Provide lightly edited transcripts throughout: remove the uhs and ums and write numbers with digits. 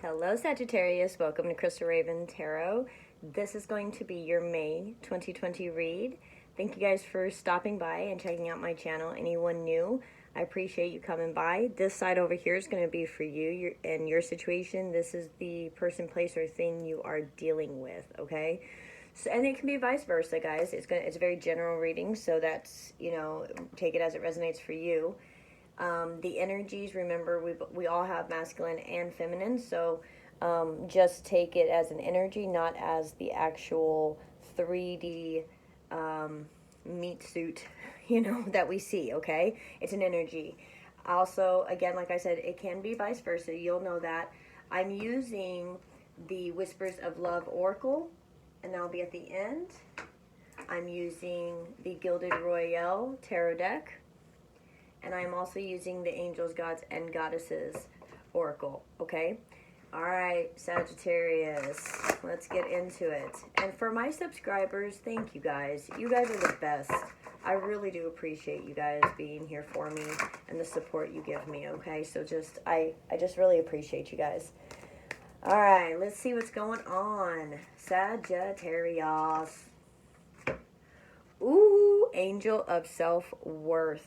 Hello, Sagittarius. Welcome to Crystal Raven Tarot. This is going to be your May 2020 read. Thank you guys for stopping by and checking out my channel. Anyone new, I appreciate you coming by. This side over here is going to be for you and your situation. This is the person, place, or thing you are dealing with, okay? So, and it can be vice versa, guys. It's a very general reading, so that's, take it as it resonates for you. The energies, remember, we all have masculine and feminine, so just take it as an energy, not as the actual 3D meat suit, that we see, okay? It's an energy. Also, again, like I said, it can be vice versa. You'll know that. I'm using the Whispers of Love Oracle, and that'll be at the end. I'm using the Gilded Royale Tarot deck. And I'm also using the Angels, Gods, and Goddesses Oracle, okay? All right, Sagittarius, let's get into it. And for my subscribers, thank you guys. You guys are the best. I really do appreciate you guys being here for me and the support you give me, okay? So I just really appreciate you guys. All right, let's see what's going on. Sagittarius. Ooh, Angel of Self-Worth.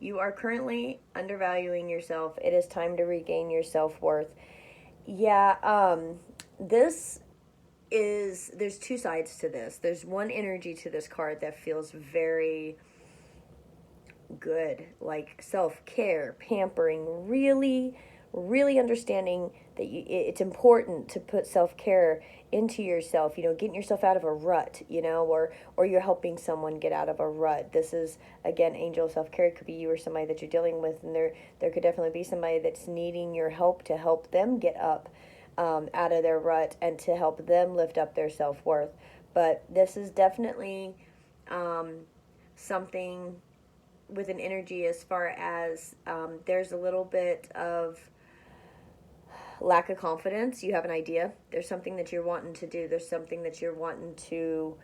You are currently undervaluing yourself. It is time to regain your self-worth. Yeah, there's two sides to this. There's one energy to this card that feels very good, like self-care, pampering, really, really understanding that it's important to put self-care into yourself, getting yourself out of a rut, or you're helping someone get out of a rut. This is, again, angel self-care. It could be you or somebody that you're dealing with, and there could definitely be somebody that's needing your help to help them get up out of their rut and to help them lift up their self-worth. But this is definitely something with an energy as far as there's a little bit of lack of confidence. You have an idea. There's something that you're wanting to do. There's something that you're wanting to,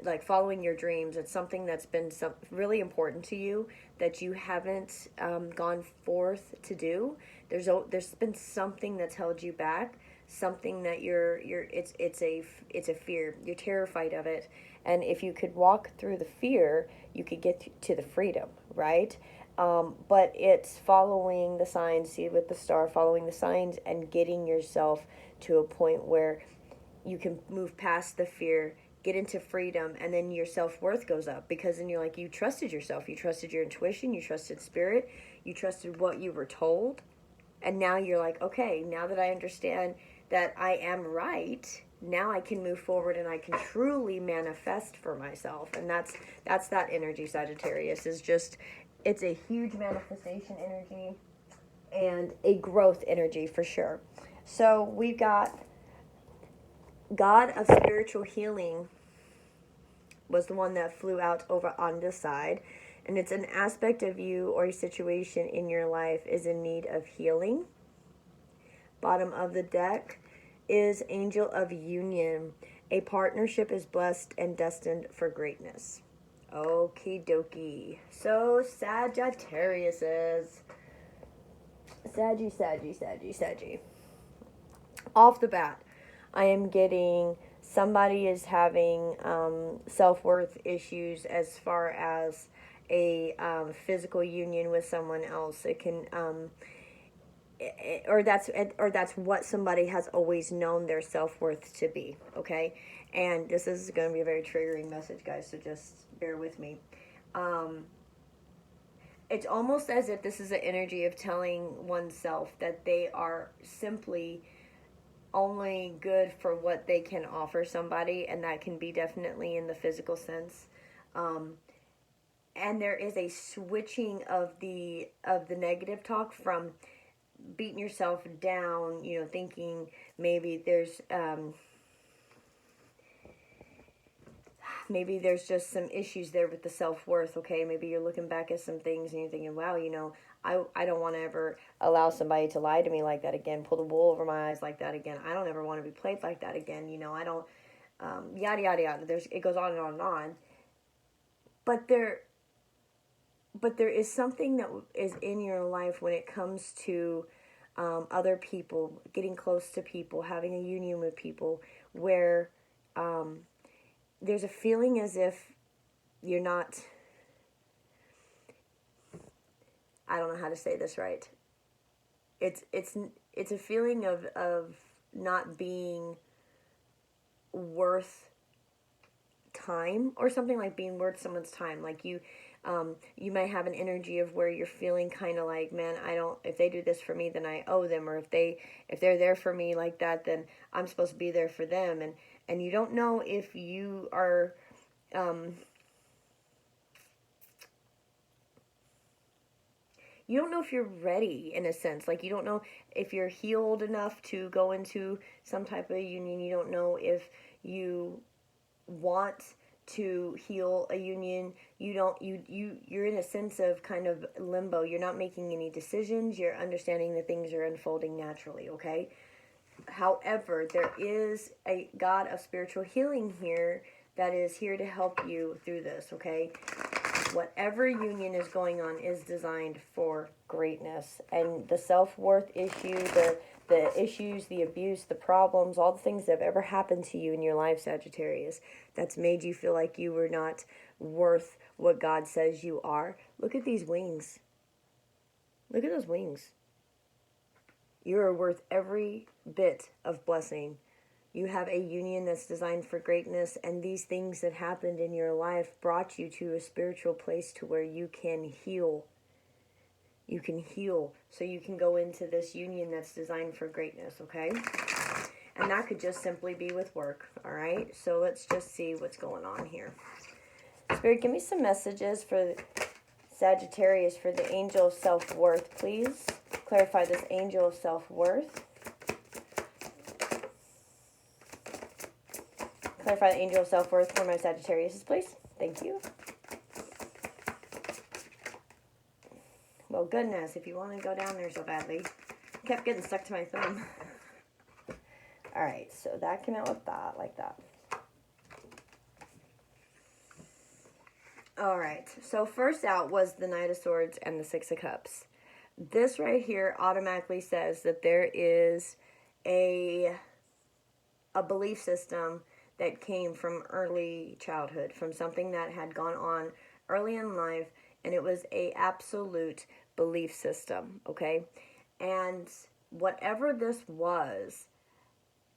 like following your dreams. It's something that's been really important to you that you haven't gone forth to do. There's been something that's held you back. Something that it's a fear. You're terrified of it. And if you could walk through the fear, you could get to the freedom, right? But it's following the signs, see with the star, following the signs and getting yourself to a point where you can move past the fear, get into freedom, and then your self-worth goes up, because then you're like, you trusted yourself, you trusted your intuition, you trusted spirit, you trusted what you were told. And now you're like, okay, now that I understand that I am right, now I can move forward and I can truly manifest for myself. And that's that energy, Sagittarius, is just, it's a huge manifestation energy and a growth energy for sure. So we've got God of Spiritual Healing was the one that flew out over on this side. And it's an aspect of you or a situation in your life is in need of healing. Bottom of the deck is Angel of Union. A partnership is blessed and destined for greatness. Okie dokie. So Sagittarius is Saggy. Off the bat, I am getting somebody is having self-worth issues as far as a physical union with someone else. It can or that's what somebody has always known their self-worth to be, okay? And this is going to be a very triggering message, guys, so just bear with me. It's almost as if this is an energy of telling oneself that they are simply only good for what they can offer somebody, and that can be definitely in the physical sense. And there is a switching of the negative talk from beating yourself down, thinking maybe there's just some issues there with the self-worth, okay? Maybe you're looking back at some things and you're thinking, wow, I don't want to ever allow somebody to lie to me like that again, pull the wool over my eyes like that again. I don't ever want to be played like that again, I don't, yada, yada, yada. It goes on and on and on. But there is something that is in your life when it comes to other people, getting close to people, having a union with people where there's a feeling as if you're not, I don't know how to say this right. It's a feeling of not being worth time, or something like being worth someone's time. Like you might have an energy of where you're feeling kind of like, man, I don't, if they do this for me, then I owe them, or if they're there for me like that, then I'm supposed to be there for them. And you don't know if you are you don't know if you're ready, in a sense. Like, you don't know if you're healed enough to go into some type of union. You don't know if you want to heal a union. You're in a sense of kind of limbo. You're not making any decisions. You're understanding that things are unfolding naturally, okay? However, there is a God of spiritual healing here that is here to help you through this, okay? Whatever union is going on is designed for greatness. And the self-worth issue, the issues, the abuse, the problems, all the things that have ever happened to you in your life, Sagittarius, that's made you feel like you were not worth what God says you are. Look at these wings. Look at those wings. You are worth every bit of blessing. You have a union that's designed for greatness, and these things that happened in your life brought you to a spiritual place to where you can heal. You can heal, so you can go into this union that's designed for greatness, okay? And that could just simply be with work, all right? So let's just see what's going on here. Spirit, give me some messages for Sagittarius for the angel of self-worth, please. Clarify this angel of self-worth. Clarify the angel of self-worth for my Sagittarius, please. Thank you. Well, goodness, if you want to go down there so badly. Kept getting stuck to my thumb. Alright, so that came out with that, like that. Alright, so first out was the Knight of Swords and the Six of Cups. This right here automatically says that there is a belief system that came from early childhood, from something that had gone on early in life, and it was a absolute belief system, okay? And whatever this was,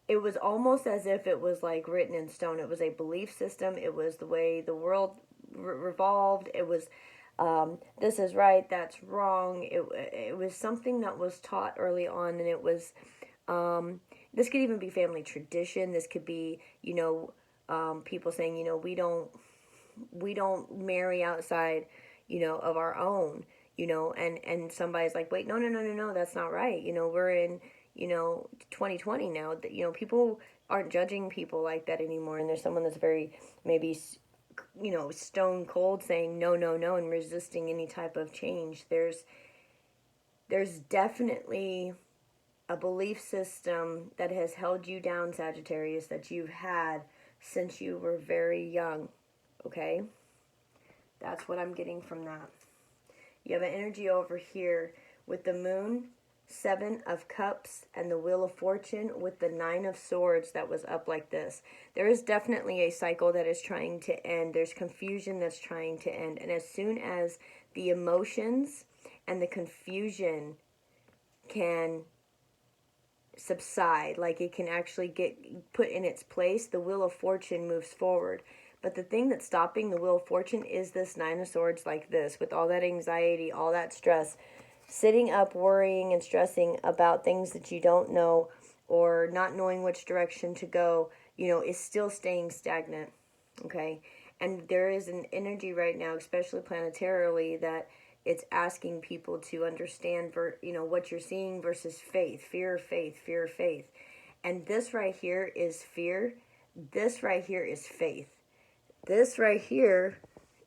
it was almost as if it was like written in stone. It was a belief system. It was the way the world revolved. It was this is right, that's wrong. It was something that was taught early on, and it was this could even be family tradition. This could be, people saying, we don't marry outside, of our own, and somebody's like, wait, no, that's not right. We're in, 2020 now. That people aren't judging people like that anymore. And there's someone that's very maybe, stone cold saying no, and resisting any type of change. There's definitely a belief system that has held you down, Sagittarius, that you've had since you were very young, okay? That's what I'm getting from that. You have an energy over here with the Moon, Seven of Cups, and the Wheel of Fortune with the Nine of Swords that was up like this. There is definitely a cycle that is trying to end. There's confusion that's trying to end. And as soon as the emotions and the confusion can subside, like it can actually get put in its place, the Wheel of Fortune moves forward. But the thing that's stopping the Wheel of Fortune is this Nine of Swords like this, with all that anxiety, all that stress, sitting up worrying and stressing about things that you don't know, or not knowing which direction to go, is still staying stagnant, okay? And there is an energy right now, especially planetarily, that it's asking people to understand, what you're seeing versus faith, fear of faith, fear of faith. And this right here is fear. This right here is faith. This right here,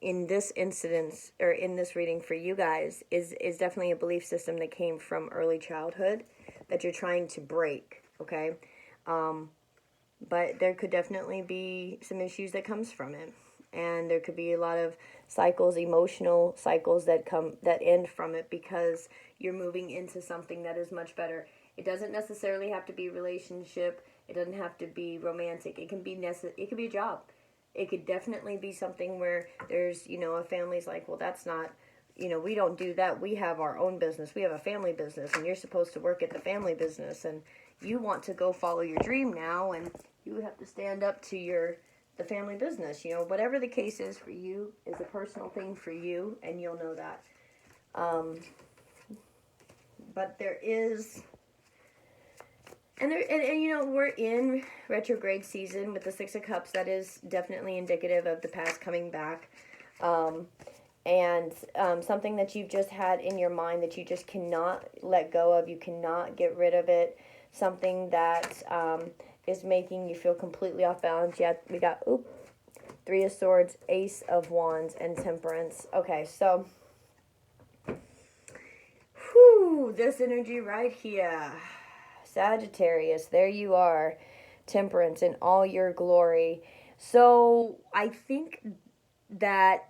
in this incidence, or in this reading for you guys, is definitely a belief system that came from early childhood that you're trying to break, okay? But there could definitely be some issues that comes from it. And there could be a lot of cycles, emotional cycles that end from it, because you're moving into something that is much better. It doesn't necessarily have to be relationship. It doesn't have to be romantic. It can be it could be a job. It could definitely be something where there's, a family's like, well, that's not, we don't do that. We have our own business. We have a family business, and you're supposed to work at the family business, and you want to go follow your dream now, and you have to stand up to the family business. Whatever the case is for you is a personal thing for you, and you'll know that. But there is, and we're in retrograde season with the Six of Cups. That is definitely indicative of the past coming back. And something that you've just had in your mind that you just cannot let go of. You cannot get rid of it. Something that is making you feel completely off balance. Yeah, we got, Three of Swords, Ace of Wands, and Temperance. Okay, so, this energy right here. Sagittarius, there you are. Temperance in all your glory. So, I think that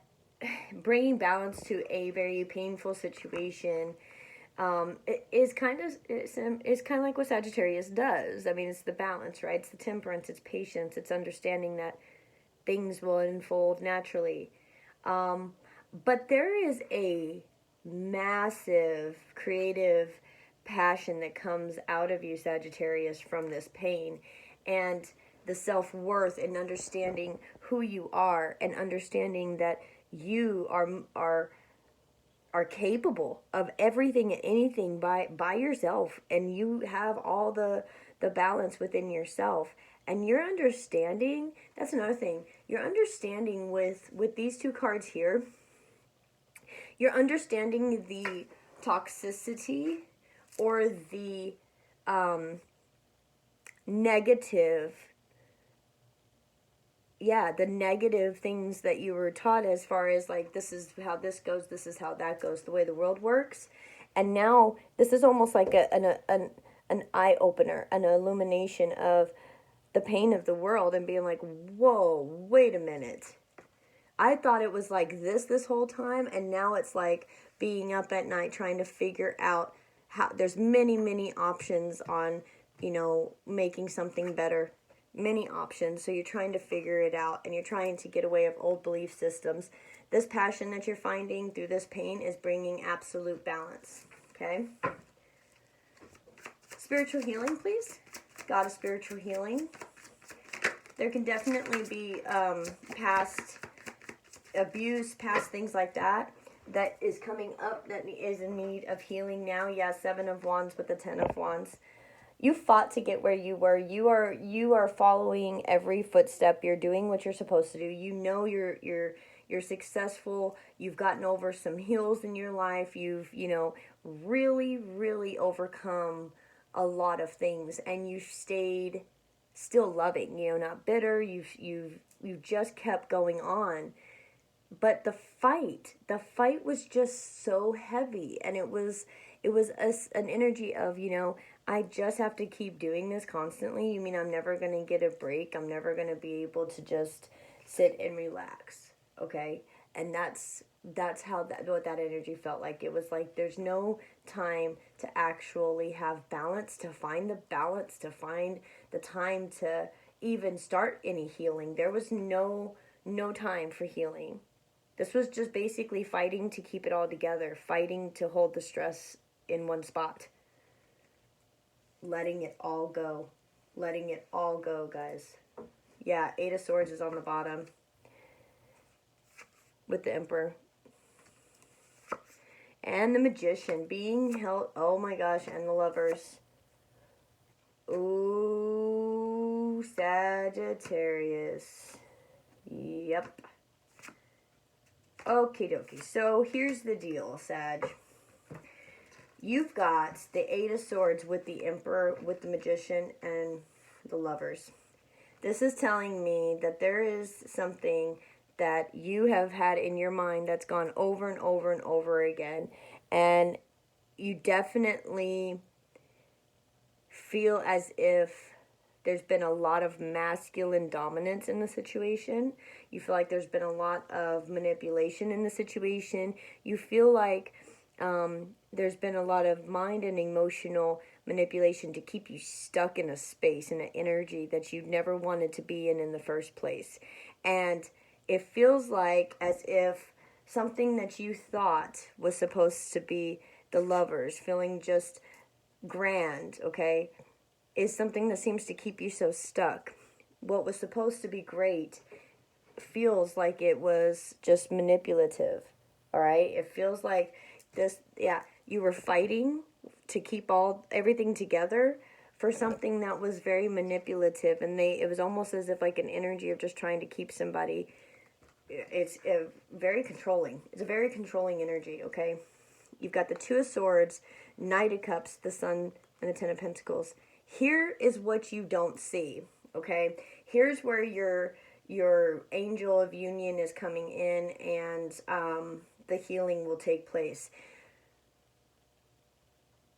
bringing balance to a very painful situation is kind of like what Sagittarius does. I mean, it's the balance, right? It's the temperance, it's patience, it's understanding that things will unfold naturally. But there is a massive creative passion that comes out of you, Sagittarius, from this pain, and the self-worth, and understanding who you are, and understanding that you are capable of everything and anything by yourself, and you have all the balance within yourself. And your understanding, that's another thing, your understanding with these two cards here, you're understanding the toxicity or the negative the negative things that you were taught, as far as like, this is how this goes, this is how that goes, the way the world works. And now this is almost like an eye opener, an illumination of the pain of the world, and being like, whoa, wait a minute. I thought it was like this whole time, and now it's like being up at night trying to figure out how there's many options on, making something better. Many options. So you're trying to figure it out, and you're trying to get away of old belief systems. This passion that you're finding through this pain is bringing absolute balance. Okay? Spiritual healing, please. God of spiritual healing. There can definitely be past abuse, past things like that is coming up, that is in need of healing now. Yeah, Seven of Wands with the Ten of Wands. You fought to get where you were. You are following every footstep. You're doing what you're supposed to do. You're successful. You've gotten over some hills in your life. You've really overcome a lot of things, and you've stayed still loving. Not bitter. You've just kept going on. But the fight was just so heavy, and it was an energy of, I just have to keep doing this constantly. You mean I'm never going to get a break? I'm never going to be able to just sit and relax, okay? And that's what that energy felt like. It was like there's no time to actually have balance, to find the balance, to find the time to even start any healing. There was no time for healing. This was just basically fighting to keep it all together, fighting to hold the stress in one spot. Letting it all go. Letting it all go, guys. Yeah, Eight of Swords is on the bottom with the Emperor. And the Magician being held. Oh my gosh, and the Lovers. Ooh, Sagittarius. Yep. Okie dokie. So here's the deal, Sag. You've got the Eight of Swords with the Emperor, with the Magician, and the Lovers. This is telling me that there is something that you have had in your mind that's gone over and over and over again. And you definitely feel as if there's been a lot of masculine dominance in the situation. You feel like there's been a lot of manipulation in the situation. You feel like there's been a lot of mind and emotional manipulation to keep you stuck in a space and an energy that you never wanted to be in the first place. And it feels like as if something that you thought was supposed to be the lovers, feeling just grand, okay, is something that seems to keep you so stuck. What was supposed to be great feels like it was just manipulative. All right? It feels like this, yeah, you were fighting to keep everything together for something that was very manipulative, and it was almost as if like an energy of just trying to keep somebody. It's very controlling. It's a very controlling energy, okay? You've got the Two of Swords, Knight of Cups, the Sun, and the Ten of Pentacles. Here is what you don't see, okay? Here's where your angel of union is coming in, and the healing will take place.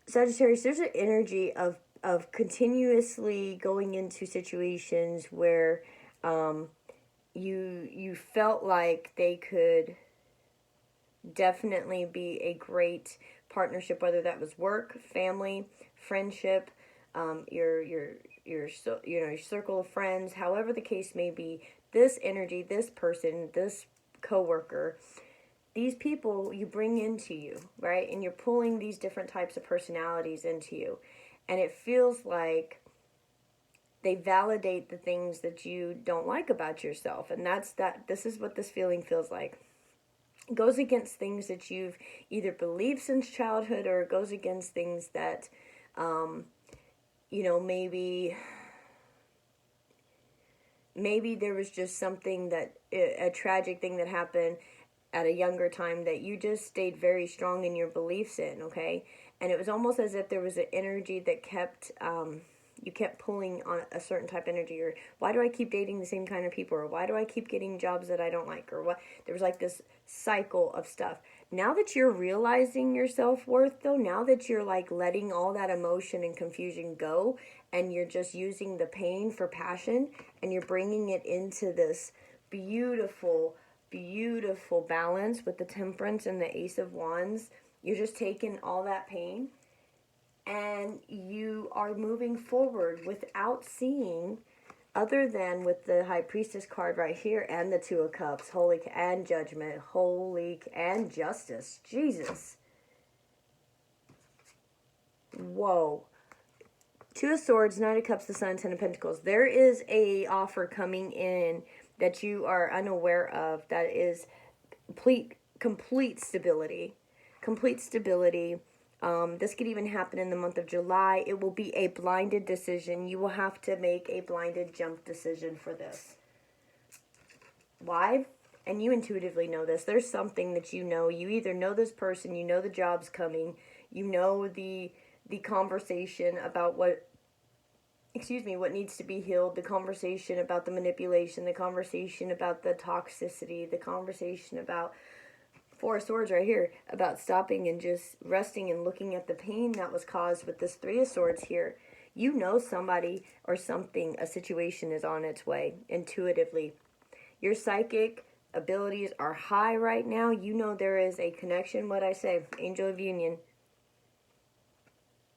Sagittarius, there's an energy of continuously going into situations where you felt like they could definitely be a great partnership, whether that was work, family, friendship, your circle of friends, however the case may be. This energy, this person, this coworker, these people you bring into you, right? And you're pulling these different types of personalities into you, and it feels like they validate the things that you don't like about yourself, and this is what this feeling feels like. It goes against things that you've either believed since childhood, or it goes against things that maybe there was just something a tragic thing that happened at a younger time that you just stayed very strong in your beliefs in, okay? And it was almost as if there was an energy that you kept pulling on a certain type of energy, or why do I keep dating the same kind of people, or why do I keep getting jobs that I don't like, or what? There was like this cycle of stuff. Now that you're realizing your self-worth, though, now that you're like letting all that emotion and confusion go, and you're just using the pain for passion, and you're bringing it into this beautiful balance with the Temperance and the Ace of Wands. You're just taking all that pain and you are moving forward without seeing, other than with the High Priestess card right here and the Two of Cups, holy and judgment, holy and justice. Jesus. Whoa. Two of Swords, Knight of Cups, the Sun, Ten of Pentacles. There is a offer coming in that you are unaware of that is complete stability. Complete stability. This could even happen in the month of July. It will be a blinded decision. You will have to make a blinded jump decision for this. Why? And you intuitively know this. There's something that you know. You either know this person, you know the job's coming, you know the conversation about what needs to be healed, the conversation about the manipulation, the conversation about the toxicity, the conversation about Four of Swords right here, about stopping and just resting and looking at the pain that was caused with this Three of Swords here. You know somebody or something, a situation is on its way intuitively. Your psychic abilities are high right now. You know there is a connection. What I say, angel of union.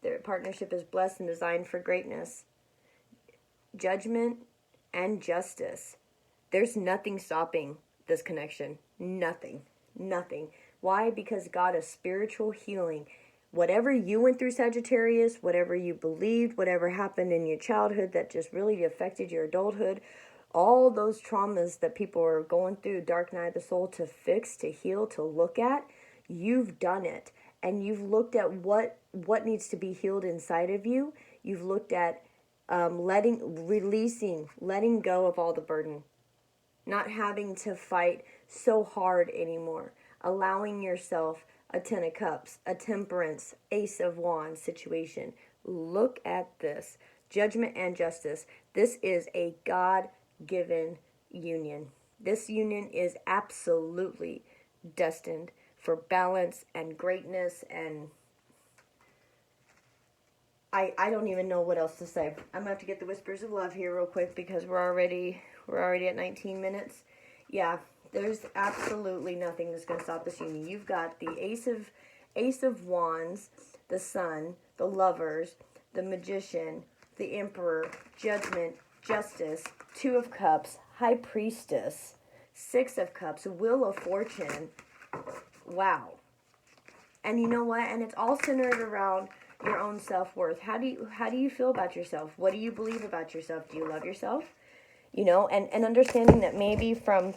Their partnership is blessed and designed for greatness. Judgment and justice. There's nothing stopping this connection. Nothing. Why? Because God is spiritual healing. Whatever you went through, Sagittarius, whatever you believed, whatever happened in your childhood that just really affected your adulthood, all those traumas that people are going through, dark night of the soul, to fix, to heal, to look at, you've done it. And you've looked at what needs to be healed inside of you. You've looked at letting go of all the burden. Not having to fight so hard anymore. Allowing yourself a Ten of Cups, a Temperance, Ace of Wands situation. Look at this. Judgment and justice. This is a God-given union. This union is absolutely destined for balance and greatness, and I don't even know what else to say. I'm gonna have to get the whispers of love here real quick because we're already at 19 minutes. Yeah, there's absolutely nothing that's gonna stop this union. You've got the Ace Ace of Wands, the Sun, the Lovers, the Magician, the Emperor, Judgment, Justice, Two of Cups, High Priestess, Six of Cups, Wheel of Fortune. Wow. And you know what? And it's all centered around your own self-worth. How do you feel about yourself? What do you believe about yourself? Do you love yourself? You know, and understanding that maybe from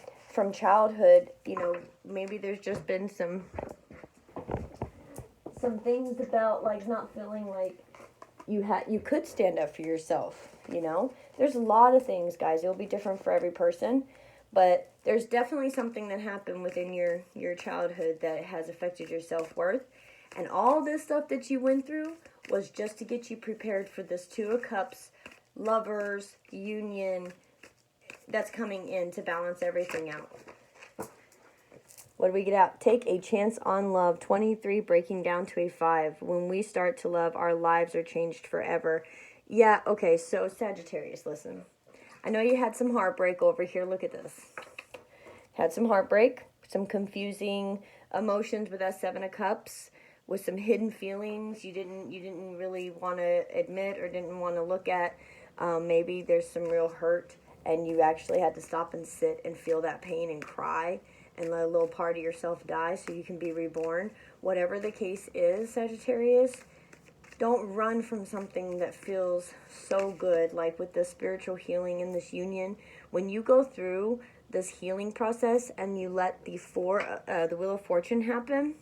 childhood, you know, maybe there's just been some things about like not feeling like you could stand up for yourself, you know? There's a lot of things, guys. It'll be different for every person, but there's definitely something that happened within your childhood that has affected your self-worth. And all this stuff that you went through was just to get you prepared for this Two of Cups, Lovers, Union that's coming in to balance everything out. What do we get out? Take a chance on love. 23 breaking down to a 5. When we start to love, our lives are changed forever. Yeah, okay, so Sagittarius, listen. I know you had some heartbreak over here. Look at this. Had some heartbreak, some confusing emotions with that Seven of Cups, with some hidden feelings you didn't really want to admit or didn't want to look at. Maybe there's some real hurt, and you actually had to stop and sit and feel that pain and cry and let a little part of yourself die so you can be reborn. Whatever the case is, Sagittarius, don't run from something that feels so good, like with the spiritual healing and this union. When you go through this healing process and you let the Wheel of Fortune happen,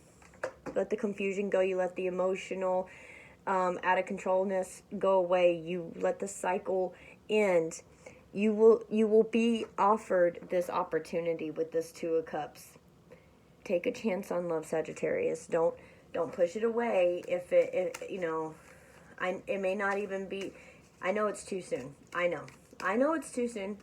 let the confusion go, you let the emotional out of controlness go away, you let the cycle end, you will be offered this opportunity with this Two of Cups. Take a chance on love, Sagittarius. Don't push it away if it you know, it may not even be. I know it's too soon. I know it's too soon.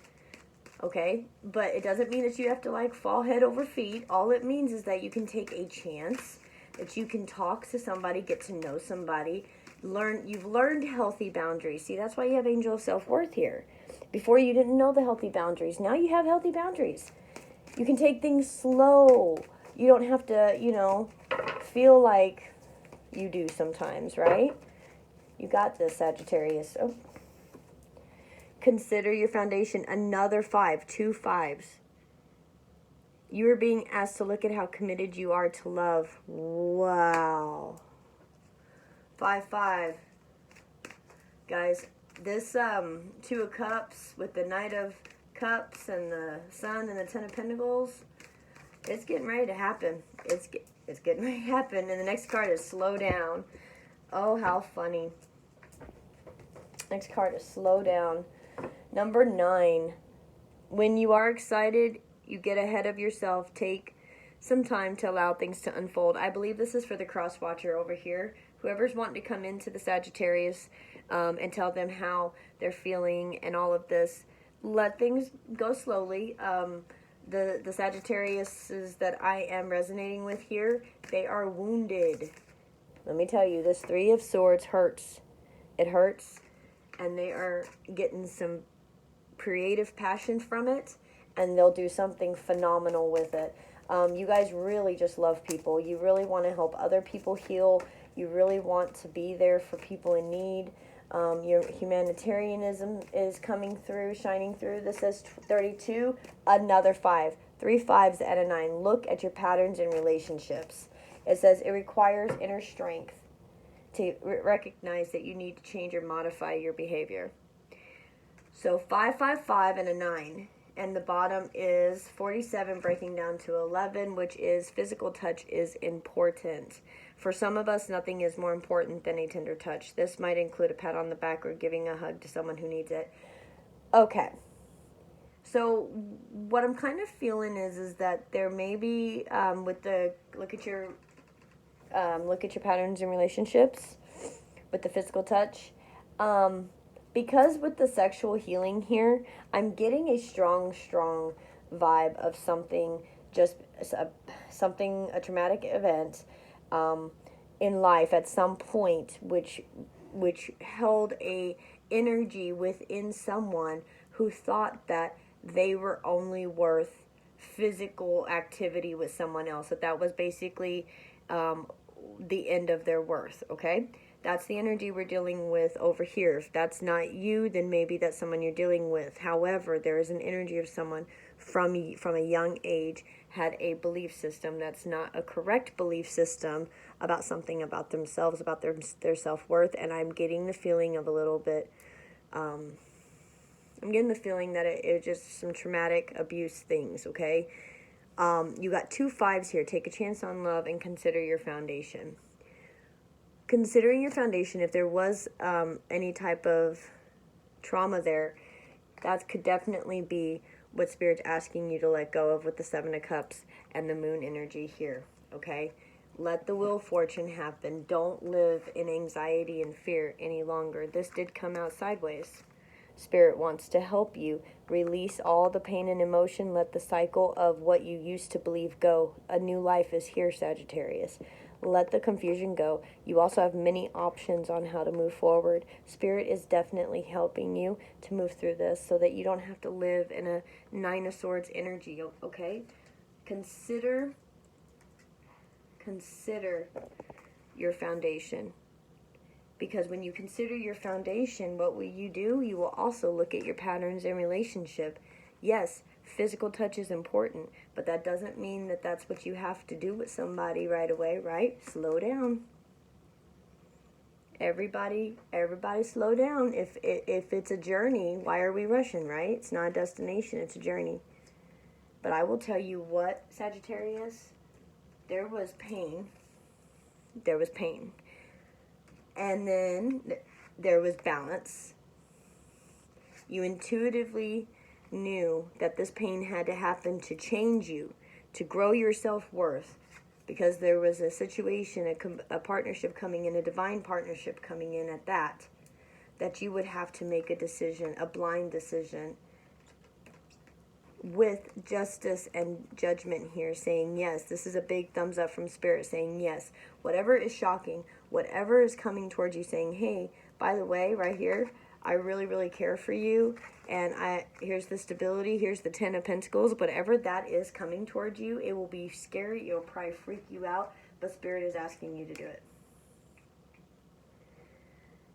Okay, but it doesn't mean that you have to like fall head over feet. All it means is that you can take a chance, that you can talk to somebody, get to know somebody, you've learned healthy boundaries. See, that's why you have Angel of Self-Worth here. Before you didn't know the healthy boundaries. Now you have healthy boundaries. You can take things slow. You don't have to, you know, feel like you do sometimes, right? You got this, Sagittarius. Oh. Consider your foundation. Another 5, 2 5s. You are being asked to look at how committed you are to love. Wow. 5 5. Guys, this Two of Cups with the Knight of Cups and the Sun and the Ten of Pentacles, it's getting ready to happen. It's getting ready to happen. And the next card is Slow Down. Oh, how funny. Next card is Slow Down. Number 9. When you are excited, you get ahead of yourself. Take some time to allow things to unfold. I believe this is for the cross watcher over here. Whoever's wanting to come into the Sagittarius and tell them how they're feeling and all of this, let things go slowly. The Sagittariuses that I am resonating with here, they are wounded. Let me tell you, this Three of Swords hurts. It hurts, and they are getting some creative passion from it, and they'll do something phenomenal with it. You guys really just love people. You really want to help other people heal. You really want to be there for people in need. Your humanitarianism is coming through, shining through. This says 32, another 5. 3 5s and a 9. Look at your patterns in relationships. It says it requires inner strength to recognize that you need to change or modify your behavior. So 5 5 5 and a 9. And the bottom is 47 breaking down to 11, which is physical touch is important. For some of us, nothing is more important than a tender touch. This might include a pat on the back or giving a hug to someone who needs it. Okay. So what I'm kind of feeling is that there may be with the look at your patterns in relationships with the physical touch. Because with the sexual healing here, I'm getting a strong vibe of something, a traumatic event in life at some point, which held a energy within someone who thought that they were only worth physical activity with someone else. That was basically the end of their worth, okay? That's the energy we're dealing with over here. If that's not you, then maybe that's someone you're dealing with. However, there is an energy of someone from a young age had a belief system that's not a correct belief system about something about themselves, about their self-worth, and I'm getting the feeling of a little bit, I'm getting the feeling that it just some traumatic abuse things, okay? You got 2 5s here. Take a chance on love and consider your foundation. Considering your foundation, if there was any type of trauma there, that could definitely be what Spirit's asking you to let go of with the 7 of Cups and the Moon energy here, okay? Let the Wheel of Fortune happen. Don't live in anxiety and fear any longer. This did come out sideways. Spirit wants to help you release all the pain and emotion. Let the cycle of what you used to believe go. A new life is here, Sagittarius. Let the confusion go. You also have many options on how to move forward. Spirit is definitely helping you to move through this so that you don't have to live in a 9 of Swords energy, okay? Consider your foundation. Because when you consider your foundation, what will you do? You will also look at your patterns in relationship. Yes, physical touch is important, but that doesn't mean that that's what you have to do with somebody right away, right? Slow down. Everybody slow down. If it's a journey, why are we rushing, right? It's not a destination, it's a journey. But I will tell you what, Sagittarius, there was pain. There was pain. And then there was balance. You intuitively knew that this pain had to happen to change you, to grow your self-worth, because there was a situation, a partnership coming in, a divine partnership coming in at that you would have to make a decision, a blind decision, with justice and judgment here, saying yes. This is a big thumbs up from Spirit, saying yes. Whatever is shocking, whatever is coming towards you, saying, hey, by the way, right here, I really, really care for you, and here's the stability, here's the 10 of Pentacles. Whatever that is coming towards you, it will be scary, it will probably freak you out, but Spirit is asking you to do it.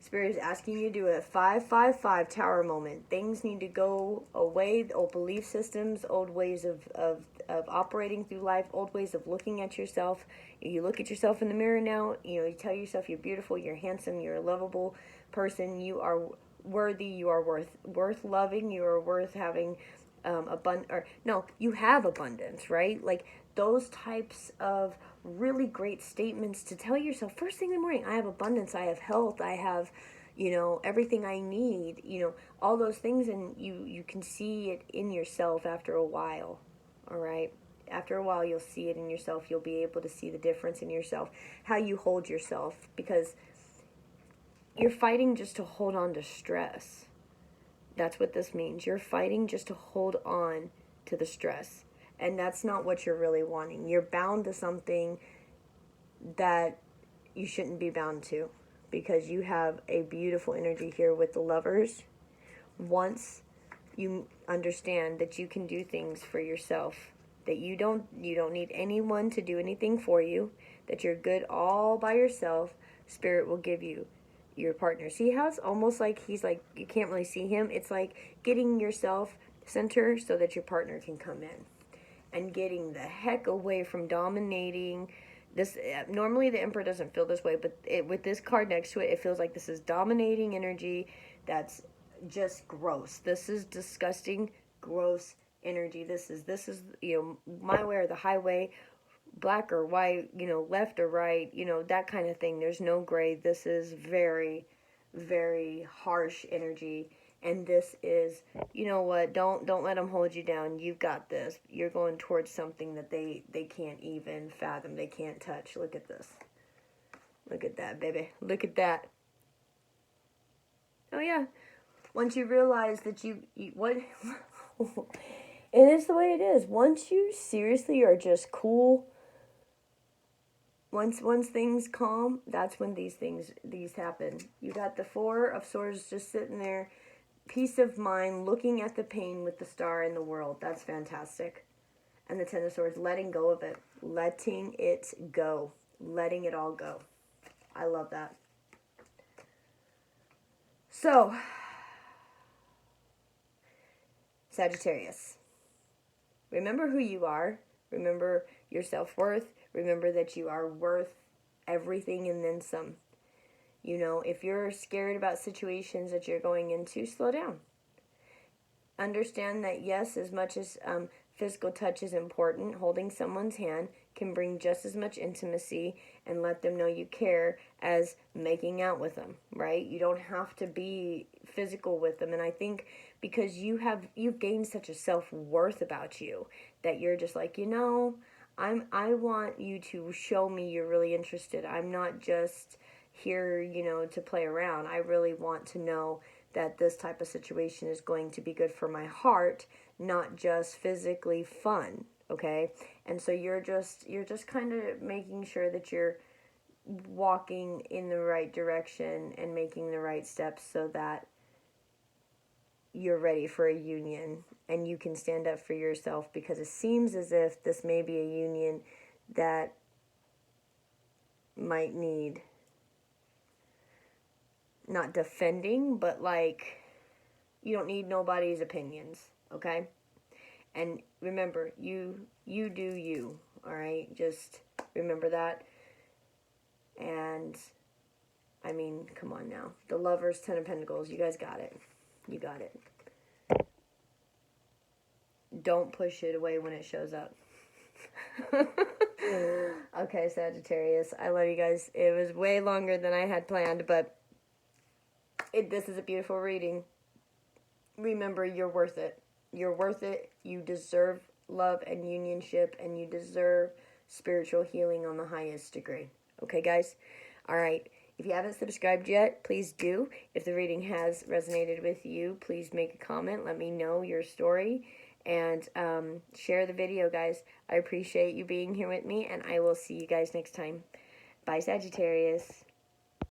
Spirit is asking you to do a 5-5-5 tower moment. Things need to go away. Old belief systems, old ways of operating through life, old ways of looking at yourself. You look at yourself in the mirror now, you tell yourself you're beautiful, you're handsome, you're a lovable person, you are worthy, you are worth loving, you are worth having you have abundance, right? Like those types of really great statements to tell yourself first thing in the morning. I have abundance, I have health, I have everything I need, all those things, and you can see it in yourself after a while. All right, after a while you'll see it in yourself. You'll be able to see the difference in yourself, how you hold yourself, because you're fighting just to hold on to stress. That's what this means. You're fighting just to hold on to the stress. And that's not what you're really wanting. You're bound to something that you shouldn't be bound to, because you have a beautiful energy here with the Lovers. Once you understand that you can do things for yourself, that you don't need anyone to do anything for you, that you're good all by yourself, Spirit will give you your partner. See how it's almost like he's like, you can't really see him. It's like getting yourself center so that your partner can come in, and getting the heck away from dominating. This normally the Emperor doesn't feel this way, but with this card next to it, it feels like this is dominating energy. That's just gross. This is disgusting, gross energy. This is my way or the highway, black or white, left or right, that kind of thing. There's no gray. This is very, very harsh energy. And this is, what, don't let them hold you down. You've got this. You're going towards something that they can't even fathom. They can't touch. Look at this. Look at that, baby. Look at that. Oh, yeah. Once you realize that you what... it is the way it is. Once you seriously are just cool, once things calm, that's when these happen. You got the 4 of Swords just sitting there, peace of mind, looking at the pain with the Star in the world. That's fantastic. And the 10 of Swords, letting go of it. Letting it go. letting it all go. I love that. So, Sagittarius, remember who you are. Remember your self-worth. Remember that you are worth everything and then some. You know, if you're scared about situations that you're going into, slow down. Understand that, yes, as much as physical touch is important, holding someone's hand can bring just as much intimacy and let them know you care as making out with them, right? You don't have to be physical with them. And I think because you've gained such a self-worth about you that you're just like, I want you to show me you're really interested. I'm not just here, to play around. I really want to know that this type of situation is going to be good for my heart, not just physically fun, okay? And so you're just kind of making sure that you're walking in the right direction and making the right steps so that you're ready for a union and you can stand up for yourself, because it seems as if this may be a union that might need not defending, but like, you don't need nobody's opinions, okay? And remember, you do you, all right? Just remember that. And I mean, come on now. The Lovers, 10 of Pentacles, you guys got it. You got it. Don't push it away when it shows up. Okay, Sagittarius, I love you guys. It was way longer than I had planned, but this is a beautiful reading. Remember, you're worth it. You're worth it. You deserve love and unionship, and you deserve spiritual healing on the highest degree. Okay, guys? All right. If you haven't subscribed yet, please do. If the reading has resonated with you, please make a comment. Let me know your story. And share the video, guys. I appreciate you being here with me, and I will see you guys next time. Bye, Sagittarius.